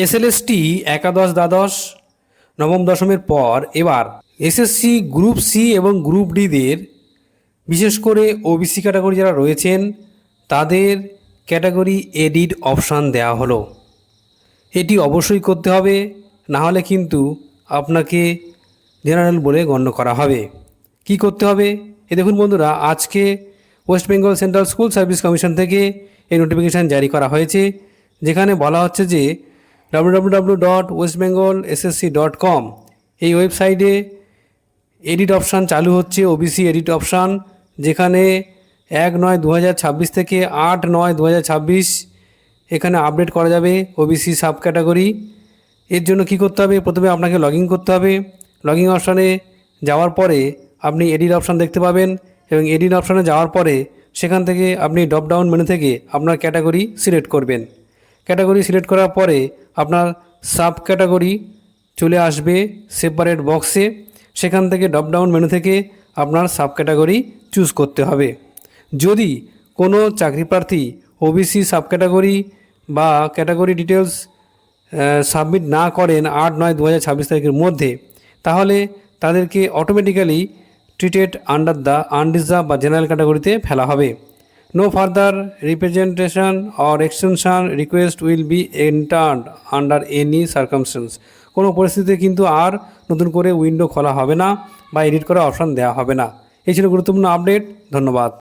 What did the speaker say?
SLST একাদশ দ্বাদশ নবম দশমের পর এবার এসএসসি গ্রুপ সি এবং গ্রুপ ডিদের বিশেষ করে ওবিসি ক্যাটাগরি যারা রয়েছেন তাদের ক্যাটাগরি এডিট অপশান দেওয়া হলো। এটি অবশ্যই করতে হবে, না হলে কিন্তু আপনাকে জেনারেল বলে গণ্য করা হবে। কি করতে হবে দেখুন বন্ধুরা, আজকে West Bengal central school service commission থেকে এই নোটিফিকেশান জারি করা হয়েছে, যেখানে বলা হচ্ছে যে www.westbengalssc.com এই ওয়েবসাইটে এডিট অপশান চালু হচ্ছে, ওবিসি এডিট অপশান, যেখানে 1/9/2026 থেকে 8/9/2026 এখানে আপডেট করা যাবে ওবিসি সাব ক্যাটাগরি। এর জন্য কি করতে হবে, প্রথমে আপনাকে লগ ইন করতে হবে। লগ ইন অপশানে যাওয়ার পরে আপনি এডিট অপশান দেখতে পাবেন এবং এডিট অপশানে যাওয়ার পরে সেখান থেকে আপনি ড্রপ ডাউন মেনু থেকে আপনার ক্যাটাগরি সিলেক্ট করবেন। ক্যাটাগরি সিলেক্ট করার পরে আপনার সাব ক্যাটাগরি চলে আসবে সেপারেট বক্সে, সেখান থেকে ড্রপ ডাউন মেনু থেকে আপনার সাব ক্যাটাগরি চুজ করতে হবে। যদি কোনো চাকরি প্রার্থী ওবিসি সাব ক্যাটাগরি বা ক্যাটাগরি ডিটেলস সাবমিট না করেন 8/9/2026 তারিখের মধ্যে, তাহলে তাদেরকে automatically treated under the unreserved বা জেনারেল ক্যাটাগরিতে ফেলা হবে। No further representation or extension request will be entered under any circumstance. কোনো পরিস্থিতিতে কিন্তু আর নতুন করে উইন্ডো খোলা হবে না বা এডিট করার অপশান দেওয়া হবে না। এই ছিল গুরুত্বপূর্ণ আপডেট। ধন্যবাদ।